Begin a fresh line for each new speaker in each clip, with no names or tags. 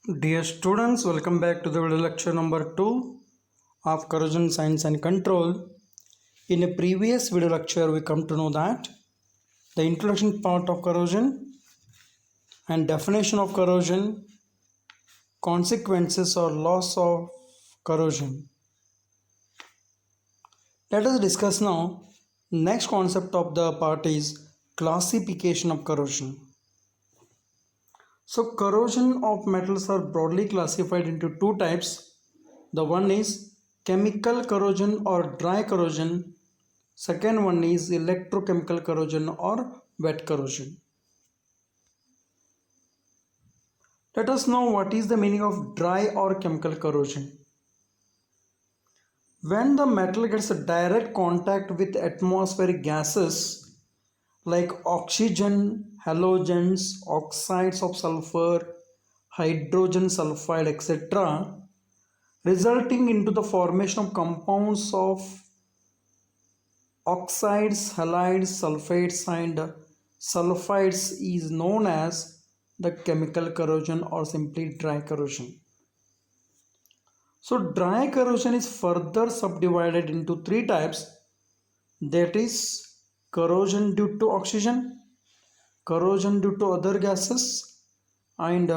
Dear students, welcome back to the video lecture number 2 of corrosion science and control. In a previous video lecture, we come to know that the introduction part of corrosion and definition of corrosion, consequences or loss of corrosion. Let us discuss now. Next concept of the part is classification of corrosion. So corrosion of metals are broadly classified into two types. The one is chemical corrosion or dry corrosion. Second one is electrochemical corrosion or wet corrosion. Let us know what is the meaning of dry or chemical corrosion. When the metal gets a direct contact with atmospheric gases like oxygen, halogens, oxides of sulfur, hydrogen sulfide, etc., resulting into the formation of compounds of oxides, halides, sulfates and sulfides is known as the chemical corrosion or simply dry corrosion. So dry corrosion is further subdivided into three types, that is corrosion due to oxygen, corrosion due to other gases, and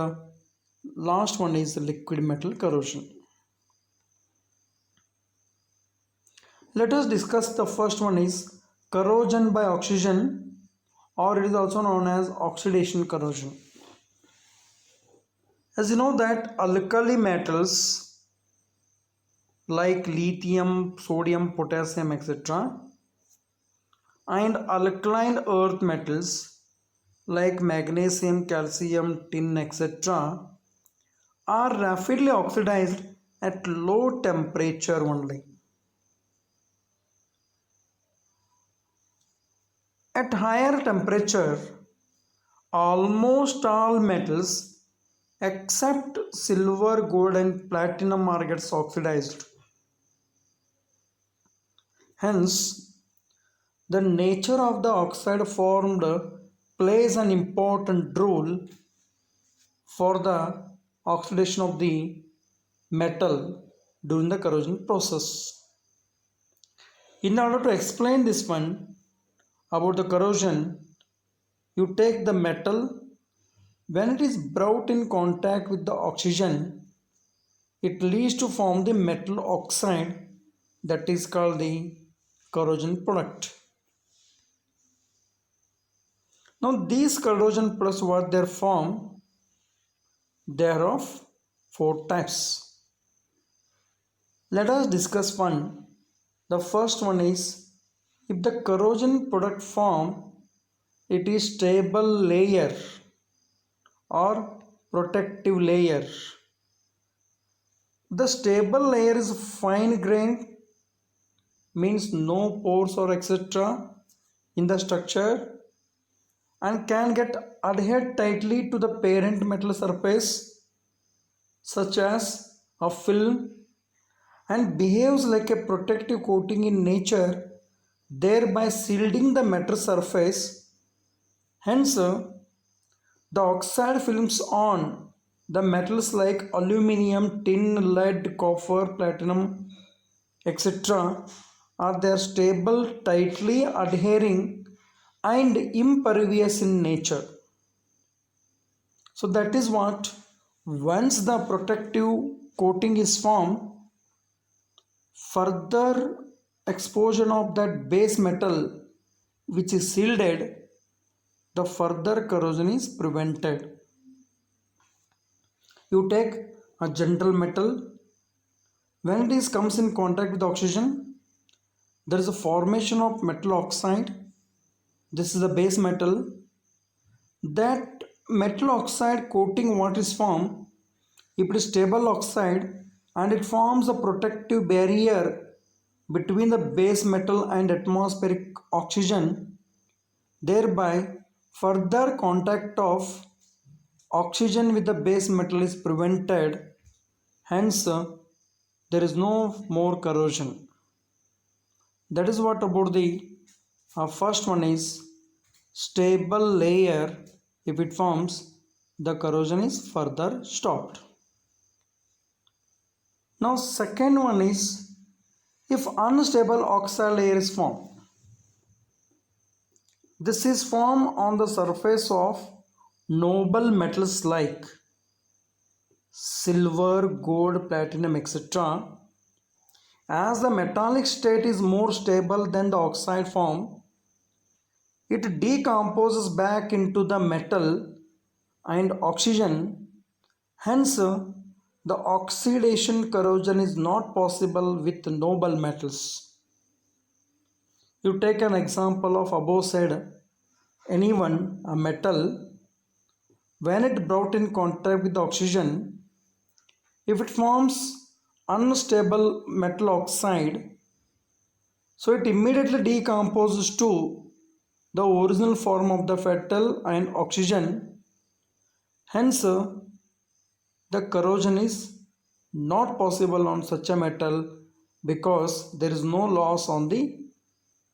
last one is liquid metal corrosion. Let us discuss the first one is corrosion by oxygen, or it is also known as oxidation corrosion. As you know that alkali metals like lithium, sodium, potassium, etc., and alkaline earth metals like magnesium, calcium, tin, etc., are rapidly oxidized at low temperature only. At higher temperature, almost all metals except silver, gold and platinum are gets oxidized. Hence, the nature of the oxide formed plays an important role for the oxidation of the metal during the corrosion process. In order to explain this one about the corrosion, you take the metal. When it is brought in contact with the oxygen, it leads to form the metal oxide, that is called the corrosion product. Now these corrosion products, what they form, they are of four types. Let us discuss one. The first one is, if the corrosion product form, it is stable layer or protective layer. The stable layer is fine grained, means no pores or etc. in the structure, and can get adhered tightly to the parent metal surface such as a film, and behaves like a protective coating in nature, thereby shielding the metal surface. Hence, the oxide films on the metals like aluminium, tin, lead, copper, platinum, etc. are they stable, tightly adhering and impervious in nature. So that is what, once the protective coating is formed, further exposure of that base metal which is shielded, the further corrosion is prevented. You take a general metal. When it is comes in contact with oxygen, there is a formation of metal oxide. This is the base metal. That metal oxide coating, what is formed, if it is stable oxide, and it forms a protective barrier between the base metal and atmospheric oxygen, thereby further contact of oxygen with the base metal is prevented. Hence, there is no more corrosion. That is what about the first one is stable layer. If it forms, the corrosion is further stopped. Now second one is if unstable oxide layer is formed. This is formed on the surface of noble metals like silver, gold, platinum, etc. As the metallic state is more stable than the oxide form, it decomposes back into the metal and oxygen. Hence, the oxidation corrosion is not possible with noble metals. You take an example of above said anyone, a metal, when it brought in contact with the oxygen, if it forms unstable metal oxide, so it immediately decomposes to the original form of the metal and oxygen. Hence, the corrosion is not possible on such a metal because there is no loss on the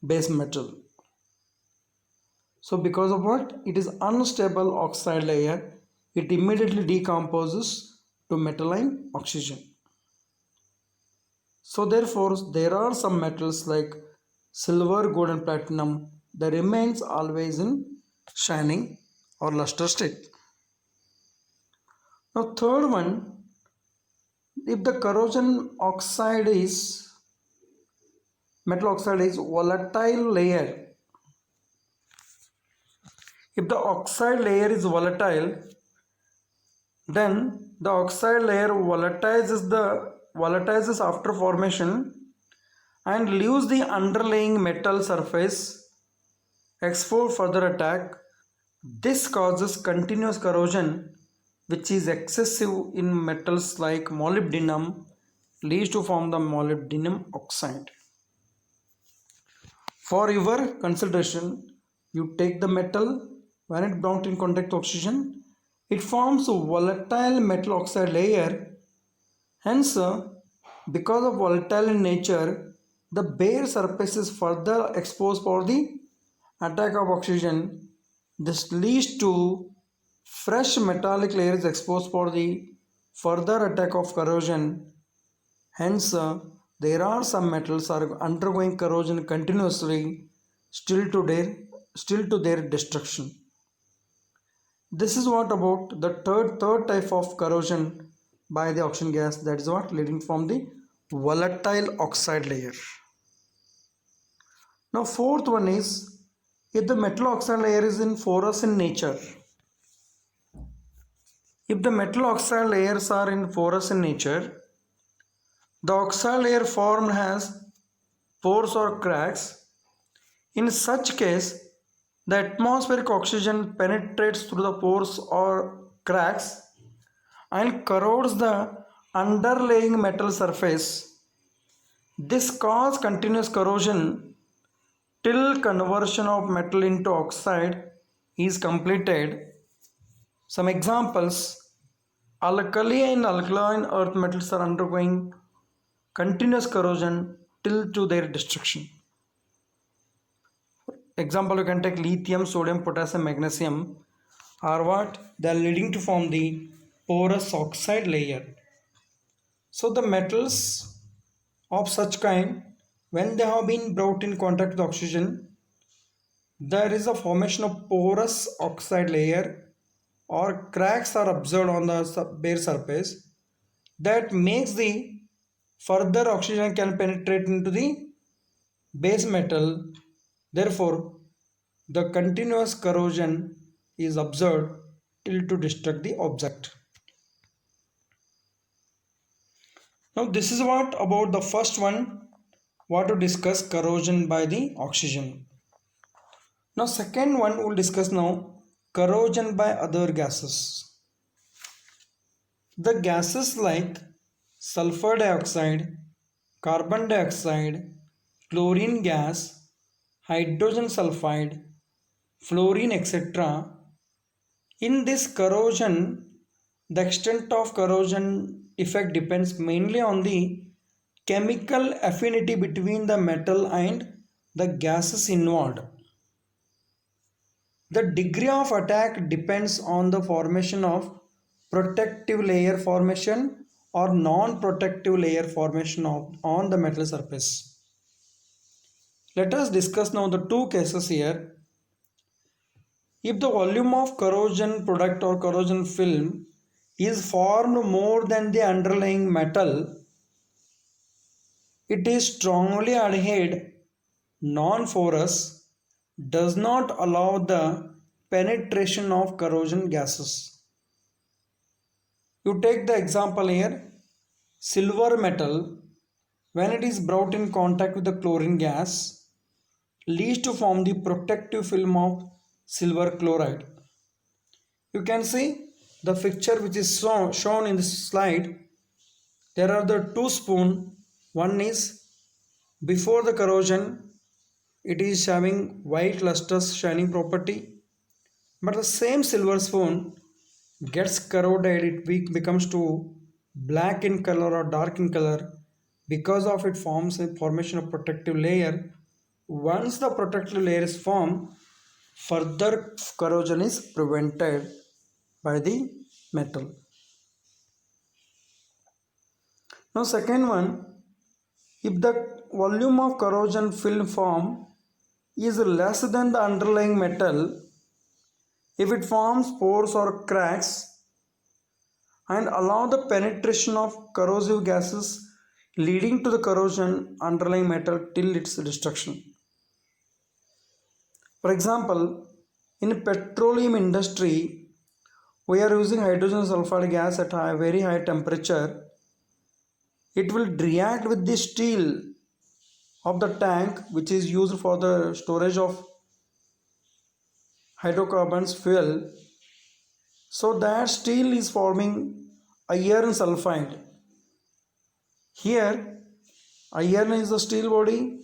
base metal. So because of what? It is unstable oxide layer. It immediately decomposes to metal and oxygen. So therefore, there are some metals like silver, gold and platinum that remains always in shining or luster state. Now third one, if the corrosion oxide is metal oxide is volatile layer. If the oxide layer is volatile, then the oxide layer volatilizes after formation and leaves the underlying metal surface exposed for further attack. This causes continuous corrosion, which is excessive in metals like molybdenum, leads to form the molybdenum oxide. For your consideration, you take the metal, when it brought in contact with oxygen, it forms a volatile metal oxide layer. Hence, because of volatile in nature, the bare surface is further exposed for the attack of oxygen. This leads to fresh metallic layers exposed for the further attack of corrosion. Hence, there are some metals are undergoing corrosion continuously still to their destruction. This is what about the third type of corrosion by the oxygen gas, that is what leading from the volatile oxide layer. Now fourth one is if the metal oxide layer is in porous in nature. If the metal oxide layers are in porous in nature, the oxide layer formed has pores or cracks. In such case, the atmospheric oxygen penetrates through the pores or cracks and corrodes the underlying metal surface. This causes continuous corrosion till conversion of metal into oxide is completed. Some examples: alkali and alkaline earth metals are undergoing continuous corrosion till to their destruction. Example, you can take lithium, sodium, potassium, magnesium are what? They are leading to form the porous oxide layer. So the metals of such kind, when they have been brought in contact with oxygen, there is a formation of porous oxide layer or cracks are observed on the bare surface that makes the further oxygen can penetrate into the base metal. Therefore, the continuous corrosion is observed till to destruct the object. Now this is what about the first one, what to discuss corrosion by the oxygen. Now second one we'll discuss now corrosion by other gases. The gases like sulfur dioxide, carbon dioxide, chlorine gas, hydrogen sulfide, fluorine, etc. In this corrosion, the extent of corrosion effect depends mainly on the chemical affinity between the metal and the gases involved. The degree of attack depends on the formation of protective layer formation or non-protective layer formation on the metal surface. Let us discuss now the two cases here. If the volume of corrosion product or corrosion film is formed more than the underlying metal, it is strongly adhered, non-porous, does not allow the penetration of corrosion gases. You take the example here, silver metal, when it is brought in contact with the chlorine gas, leads to form the protective film of silver chloride. You can see the picture which is shown in this slide. There are the two spoons. One is before the corrosion, it is having white lustrous shining property, but the same silver spoon gets corroded, it becomes to black in color or dark in color. Because of it forms a formation of protective layer. Once the protective layer is formed, further corrosion is prevented by the metal. Now second one, if the volume of corrosion film form is less than the underlying metal, if it forms pores or cracks and allow the penetration of corrosive gases leading to the corrosion underlying metal till its destruction. For example, in petroleum industry, we are using hydrogen sulfide gas at a very high temperature. It will react with the steel of the tank which is used for the storage of hydrocarbons fuel. So that steel is forming iron sulfide. Here iron is the steel body.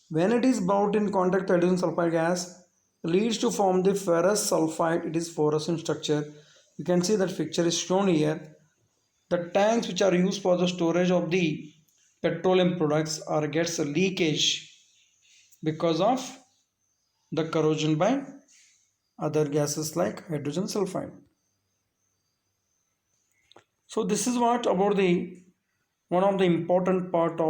When it is brought in contact with hydrogen sulfide gas, leads to form the ferrous sulfide. It is porous in structure. You can see that picture is shown here. The tanks which are used for the storage of the petroleum products are gets a leakage because of the corrosion by other gases like hydrogen sulfide. So this is what about the one of the important part of